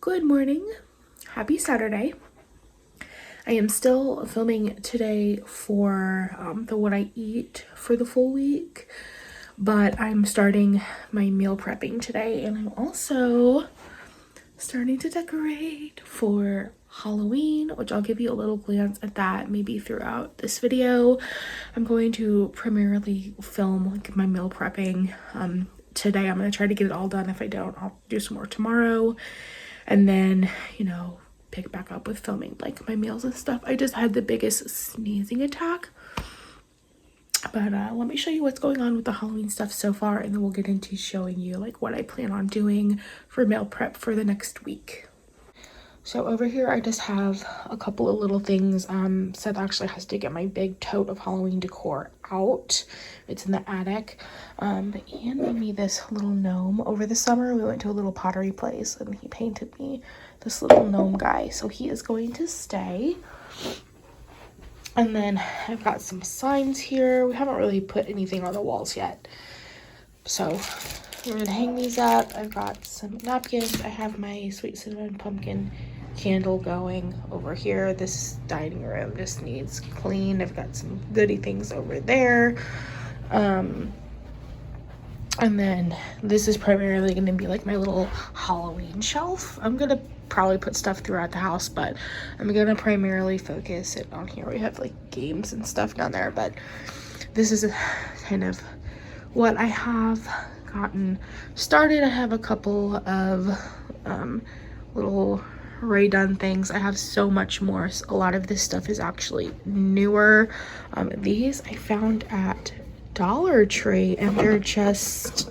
Good morning. Happy Saturday. I am still filming today for the what I eat for the full week, but I'm starting my meal prepping today, and I'm also starting to decorate for Halloween, which I'll give you a little glance at that maybe throughout this video. I'm going to primarily film like my meal prepping today. I'm going to try to get it all done. If I don't, I'll do some more tomorrow. And then, pick back up with filming like my meals and stuff. I just had the biggest sneezing attack. But let me show you what's going on with the Halloween stuff so far, and then we'll get into showing you like what I plan on doing for meal prep for the next week. So over here, I just have a couple of little things. Seth actually has to get my big tote of Halloween decor out. It's in the attic. But Ian made me this little gnome over the summer. We went to a little pottery place and he painted me this little gnome guy. So he is going to stay. And then I've got some signs here. We haven't really put anything on the walls yet. So we're gonna hang these up. I've got some napkins. I have my sweet cinnamon pumpkin candle going over here. This dining room just needs clean. I've got some goodie things over there. And then this is primarily gonna be like my little Halloween shelf. I'm gonna probably put stuff throughout the house, but I'm gonna primarily focus it on here. We have like games and stuff down there, but this is kind of what I have gotten started. I have a couple of little redone things. I have so much more. A lot of this stuff is actually newer. These I found at Dollar Tree, and they're just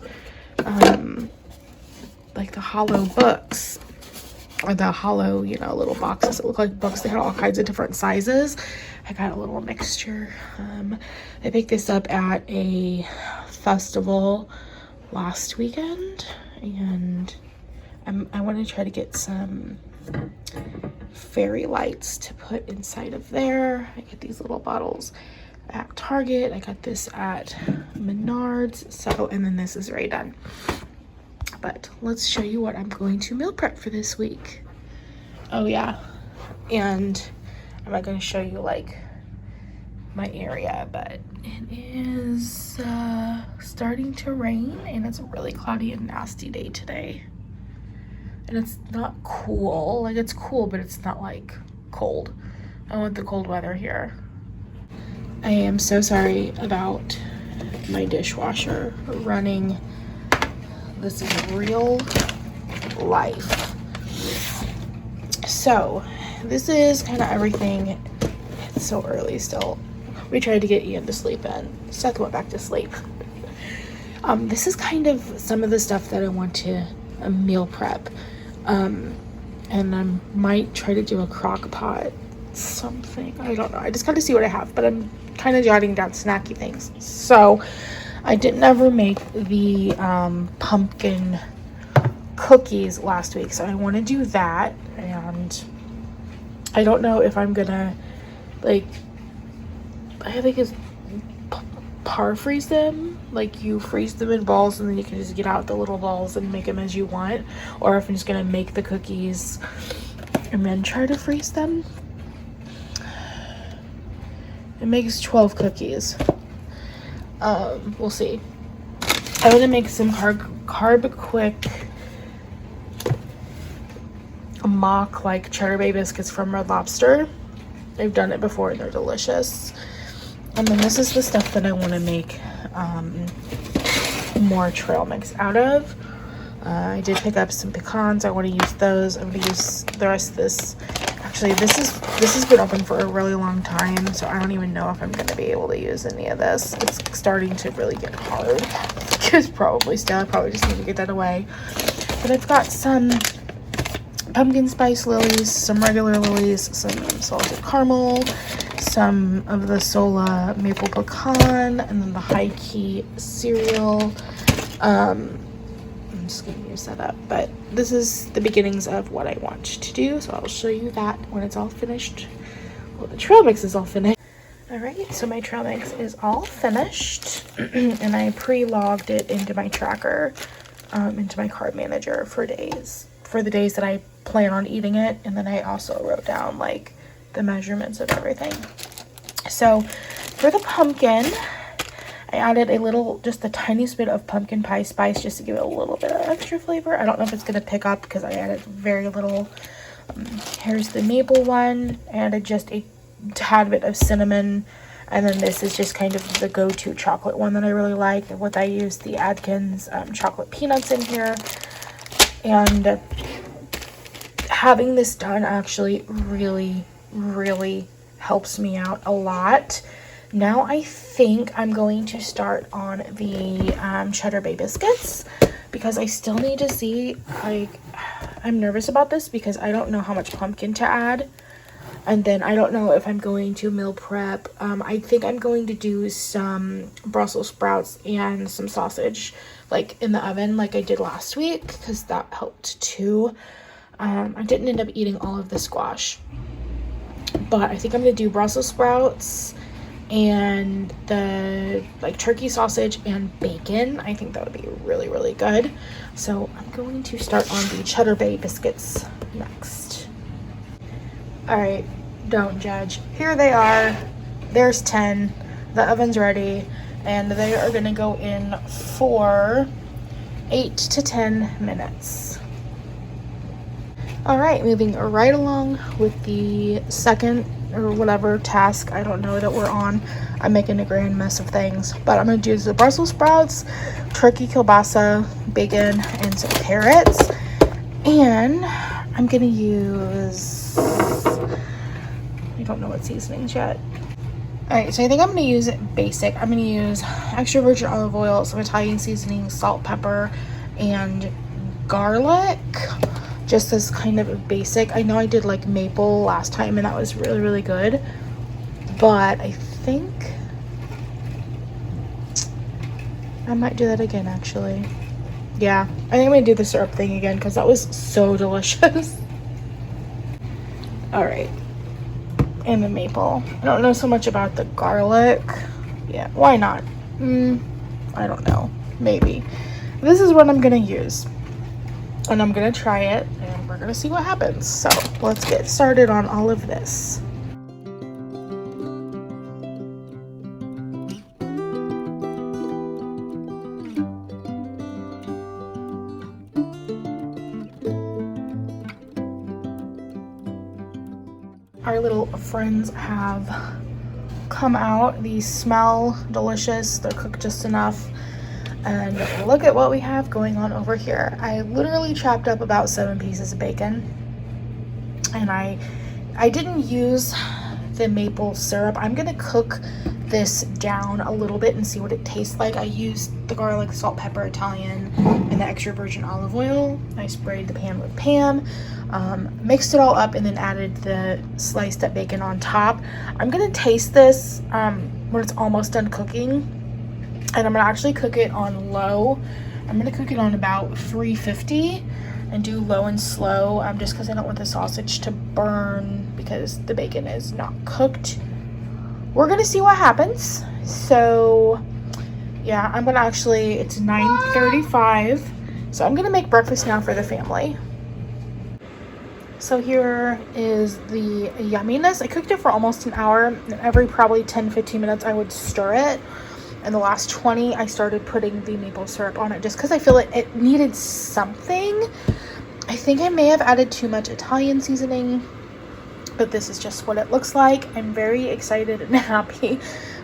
like the hollow books, or the hollow, little boxes that look like books. They had all kinds of different sizes. I got a little mixture. I picked this up at a festival last weekend, and I want to try to get some fairy lights to put inside of there. I get these little bottles at Target. I got this at Menards. So, and then this is already done. But let's show you what I'm going to meal prep for this week. Oh yeah, and I'm not going to show you like my area, but it is starting to rain, and it's a really cloudy and nasty day today. And it's not cool. Like, it's cool, but it's not like cold. I want the cold weather here. I am so sorry about my dishwasher running. This is real life. So this is kind of everything. It's so early still. We tried to get Ian to sleep in. Seth went back to sleep. This is kind of some of the stuff that I want to meal prep. And I might try to do a crock pot something. I don't know. I just got to see what I have, but I'm kind of jotting down snacky things. So I didn't ever make the pumpkin cookies last week, so I want to do that. And I don't know if I'm gonna I think it's par freeze them. Like, you freeze them in balls and then you can just get out the little balls and make them as you want, or if I'm just gonna make the cookies and then try to freeze them. It makes 12 cookies. We'll see. I'm gonna make some carb quick mock like Cheddar Bay biscuits from Red Lobster. I've done it before and they're delicious. And then this is the stuff that I want to make more trail mix out of. I did pick up some pecans. I want to use those. I'm going to use the rest of this. Actually, this has been open for a really long time, so I don't even know if I'm going to be able to use any of this. It's starting to really get hard. Because probably still, I probably just need to get that away. But I've got some pumpkin spice lilies, some regular lilies, some salted caramel, some of the Sola maple pecan, and then the high key cereal. I'm just getting you set up, but this is the beginnings of what I want to do, so I'll show you that when it's all finished. Well, the trail mix is all finished. Alright, so my trail mix is all finished, and I pre-logged it into my tracker, into my card manager for days for the days that I plan on eating it. And then I also wrote down like the measurements of everything. So for the pumpkin, I added just the tiniest bit of pumpkin pie spice just to give it a little bit of extra flavor. I don't know if it's going to pick up because I added very little. Here's the maple one. I added just a tad bit of cinnamon. And then this is just kind of the go-to chocolate one that I really like. What I used the Atkins chocolate peanuts in here. And having this done actually really, really helps me out a lot. Now I think I'm going to start on the Cheddar Bay biscuits because I still need to see, like, I'm nervous about this because I don't know how much pumpkin to add. And then I don't know if I'm going to meal prep. I think I'm going to do some Brussels sprouts and some sausage like in the oven like I did last week because that helped too. I didn't end up eating all of the squash. But I think I'm going to do Brussels sprouts and the like turkey sausage and bacon. I think that would be really, really good. So I'm going to start on the Cheddar Bay biscuits next. All right, don't judge. Here they are. There's 10. The oven's ready, and they are gonna go in for 8 to 10 minutes. All right, moving right along with the second or whatever task, I don't know, that we're on. I'm making a grand mess of things, but I'm gonna do the Brussels sprouts, turkey kielbasa, bacon, and some carrots. And I'm gonna use, I don't know what seasonings yet. All right, so I think I'm gonna use basic. I'm gonna use extra virgin olive oil, some Italian seasoning, salt, pepper, and garlic. Just as kind of a basic. I know I did like maple last time and that was really, really good. But I think I might do that again actually. Yeah, I think I'm gonna do the syrup thing again because that was so delicious. All right, and the maple. I don't know so much about the garlic. Yeah, why not? I don't know, maybe. This is what I'm gonna use. And I'm gonna try it and we're gonna see what happens. So let's get started on all of this. Our little friends have come out. These smell delicious. They're cooked just enough. And look at what we have going on over here. I literally chopped up about 7 pieces of bacon. And I didn't use the maple syrup. I'm gonna cook this down a little bit and see what it tastes like. I used the garlic, salt, pepper, Italian, and the extra virgin olive oil. I sprayed the pan with Pam, mixed it all up, and then added the sliced up bacon on top. I'm gonna taste this when it's almost done cooking, and I'm gonna actually cook it on low. I'm gonna cook it on about 350 and do low and slow, just because I don't want the sausage to burn because the bacon is not cooked. We're gonna see what happens. So yeah, I'm gonna actually, it's 9:35, so I'm gonna make breakfast now for the family. So here is the yumminess. I cooked it for almost an hour, and every probably 10-15 minutes I would stir it. And the last 20 I started putting the maple syrup on it just because I feel it needed something. I think I may have added too much Italian seasoning, but this is just what it looks like. I'm very excited and happy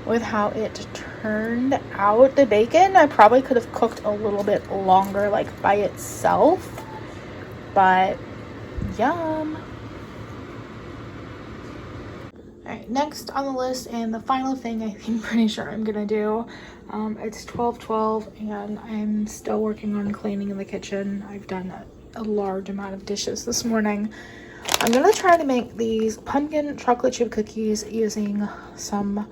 with how it turned out. The bacon, I probably could have cooked a little bit longer, like by itself, but yum. All right, next on the list, and the final thing I'm pretty sure I'm gonna do, it's 12:12 and I'm still working on cleaning in the kitchen. I've done a large amount of dishes this morning. I'm gonna try to make these pumpkin chocolate chip cookies using some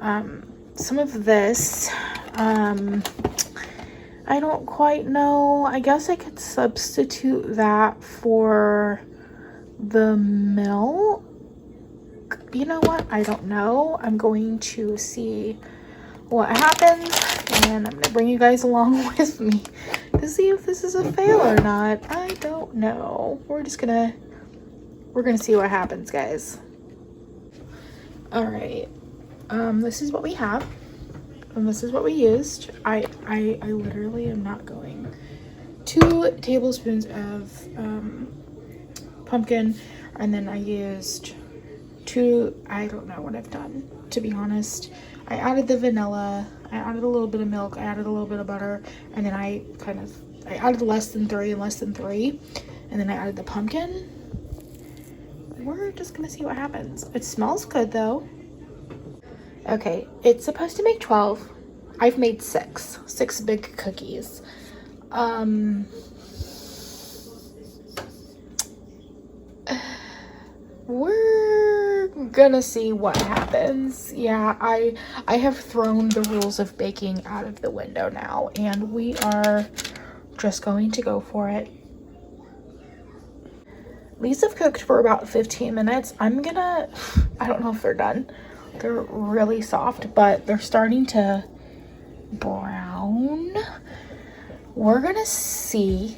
of this. I don't quite know. I guess I could substitute that for the milk. You know what? I don't know. I'm going to see what happens, and I'm gonna bring you guys along with me to see if this is a fail or not. I don't know. We're gonna see what happens, guys. All right, this is what we have, and this is what we used. I literally am not going. 2 tablespoons of pumpkin, and then I used 2, I don't know what I've done, to be honest. I added the vanilla, I added a little bit of milk, I added a little bit of butter, and then I added less than 3 and less than 3, and then I added the pumpkin. We're just gonna see what happens. It smells good though. Okay, it's supposed to make 12. I've made 6 big cookies. We're gonna see what happens. Yeah, I have thrown the rules of baking out of the window now, and we are just going to go for it. These have cooked for about 15 minutes. I don't know if they're done. They're really soft, but they're starting to brown. We're gonna see.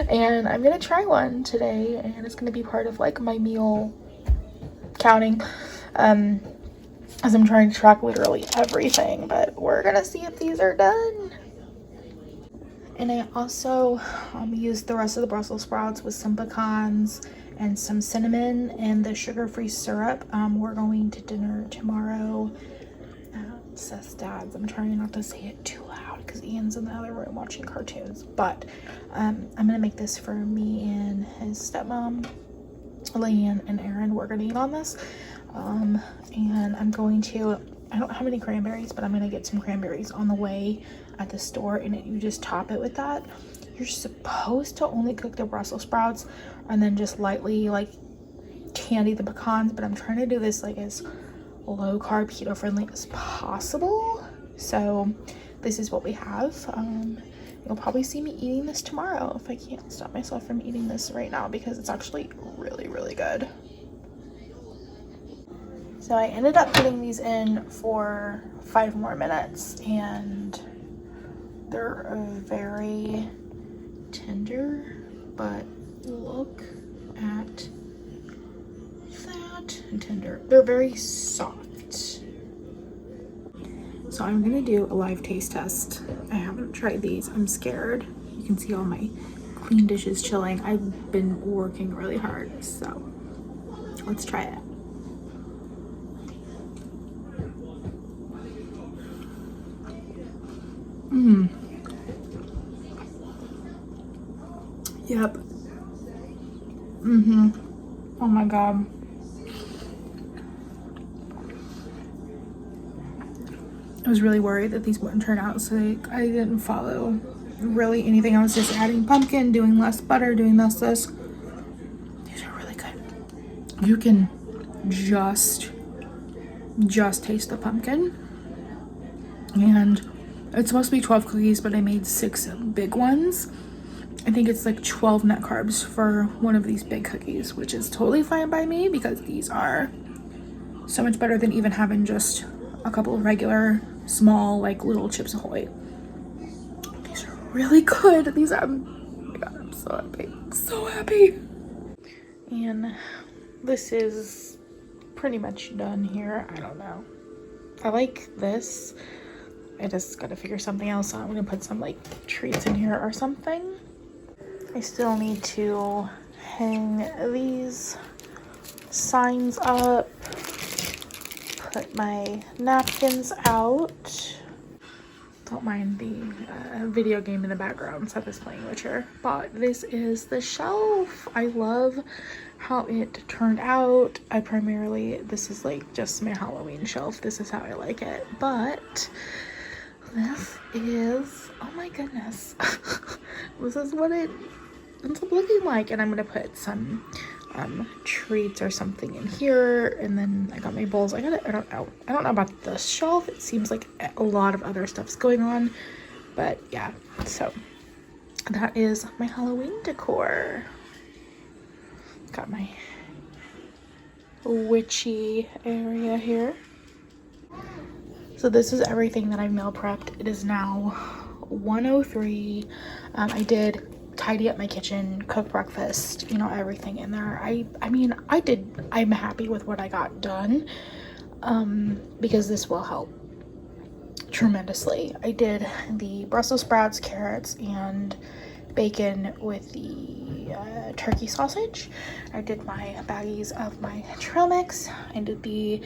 And I'm gonna try one today, and it's gonna be part of like my meal counting, as I'm trying to track literally everything. But we're gonna see if these are done. And I also used the rest of the Brussels sprouts with some pecans and some cinnamon and the sugar-free syrup. We're going to dinner tomorrow. Seth's dad's. I'm trying not to say it too loud because Ian's in the other room watching cartoons. But I'm gonna make this for me and his stepmom, Leanne and Aaron. We're gonna eat on this. And I'm going to, I don't have any cranberries, but I'm gonna get some cranberries on the way at the store, and you just top it with that. You're supposed to only cook the Brussels sprouts and then just lightly like candy the pecans, but I'm trying to do this like as low carb, keto friendly as possible. So this is what we have. You'll probably see me eating this tomorrow if I can't stop myself from eating this right now, because it's actually really, really good. So I ended up putting these in for 5 more minutes, and they're very tender, but look at that. Tender. They're very soft. So I'm gonna do a live taste test. I haven't tried these. I'm scared. You can see all my clean dishes chilling. I've been working really hard, so let's try it. Yep. Oh my god. I was really worried that these wouldn't turn out, so I didn't follow really anything. I was just adding pumpkin, doing less butter, doing this. These are really good. You can just taste the pumpkin. And it's supposed to be 12 cookies, but I made 6 big ones. I think it's like 12 net carbs for one of these big cookies, which is totally fine by me because these are so much better than even having just a couple of regular small like little Chips Ahoy. These are really good. These are, oh my god, I'm so happy. So happy. And this is pretty much done here. I don't know. I like this. I just gotta figure something else out. I'm gonna put some like treats in here or something. I still need to hang these signs up, put my napkins out. Don't mind the video game in the background. Seth is playing Witcher. But this is the shelf. I love how it turned out. This is like just my Halloween shelf. This is how I like it. But this is, oh my goodness. This is what it ends up looking like. And I'm gonna put some treats or something in here, and then I got my bowls. I don't know about the shelf. It seems like a lot of other stuff's going on, but yeah. So that is my Halloween decor. Got my witchy area here. So this is everything that I've meal prepped. It is now 1:03. I did tidy up my kitchen, cook breakfast, you know, everything in there. I mean, I'm happy with what I got done, because this will help tremendously. I did the Brussels sprouts, carrots, and bacon with the turkey sausage. I did my baggies of my trail mix. I did the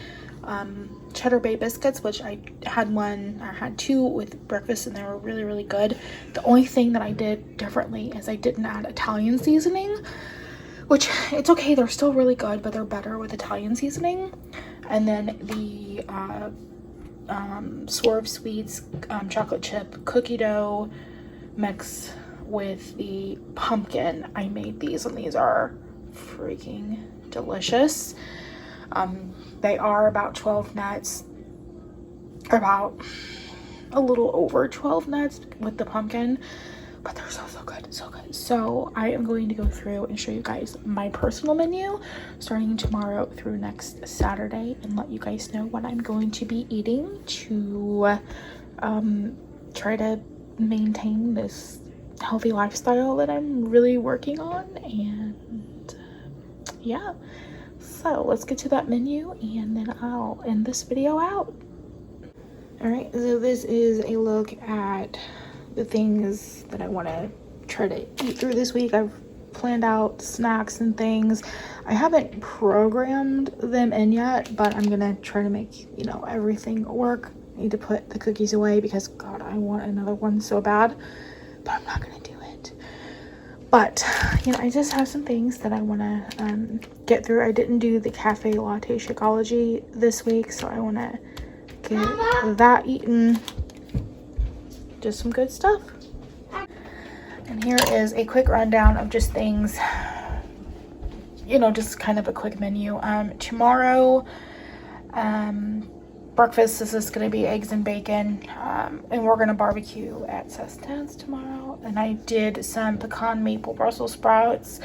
cheddar bay biscuits, which I had two with breakfast, and they were really, really good. The only thing that I did differently is I didn't add Italian seasoning, which it's okay, they're still really good, but they're better with Italian seasoning. And then the Swerve Sweets chocolate chip cookie dough mix with the pumpkin. I made these, and these are freaking delicious. They are about 12 nuts, or about a little over 12 nuts with the pumpkin, but they're so good, so good. So I am going to go through and show you guys my personal menu starting tomorrow through next Saturday, and let you guys know what I'm going to be eating to try to maintain this healthy lifestyle that I'm really working on. And yeah, so let's get to that menu, and then I'll end this video out. All right, so this is a look at the things that I want to try to eat through this week. I've planned out snacks and things. I haven't programmed them in yet, but I'm gonna try to make, you know, everything work. I need to put the cookies away because God, I want another one so bad, but I'm not gonna do it. But you know, I just have some things that I want to get through. I didn't do the cafe latte Shakeology this week, so I want to get that eaten. Just some good stuff. And here is a quick rundown of just things, you know, just kind of a quick menu. Tomorrow, breakfast, this is going to be eggs and bacon, and we're going to barbecue at Sestans tomorrow. And I did some pecan maple Brussels sprouts,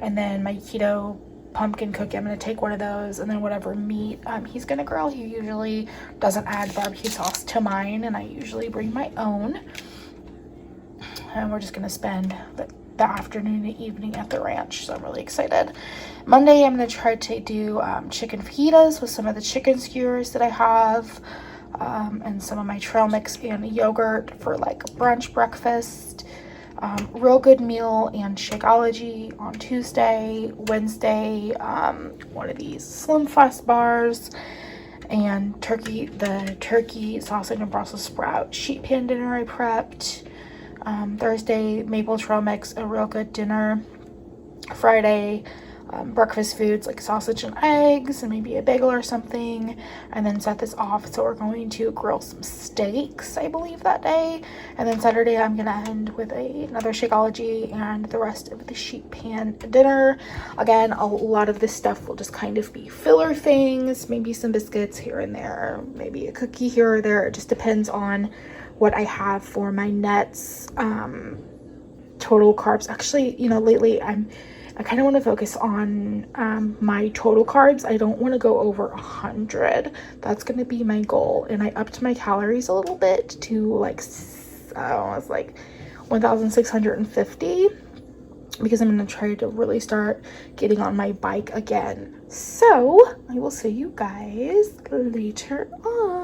and then my keto pumpkin cookie. I'm going to take one of those, and then whatever meat he's going to grill. He usually doesn't add barbecue sauce to mine, and I usually bring my own. And we're just going to spend the afternoon and evening at the ranch, so I'm really excited. Monday, I'm going to try to do chicken fajitas with some of the chicken skewers that I have, and some of my trail mix and yogurt for like brunch breakfast. Real good meal and Shakeology on Tuesday. Wednesday, one of these Slim Fast bars, and the turkey sausage and Brussels sprout sheet pan dinner I prepped. Thursday, maple trail mix, a real good dinner. Friday, breakfast foods like sausage and eggs and maybe a bagel or something, and then set this off. So we're going to grill some steaks, I believe, that day. And then Saturday, I'm gonna end with another Shakeology and the rest of the sheet pan dinner. Again, a lot of this stuff will just kind of be filler things, maybe some biscuits here and there, maybe a cookie here or there. It just depends on what I have for my nets. Total carbs, actually, you know, lately I kind of want to focus on my total carbs. I don't want to go over 100. That's going to be my goal. And I upped my calories a little bit to like, I don't know, it's like 1,650, because I'm going to try to really start getting on my bike again. So I will see you guys later on.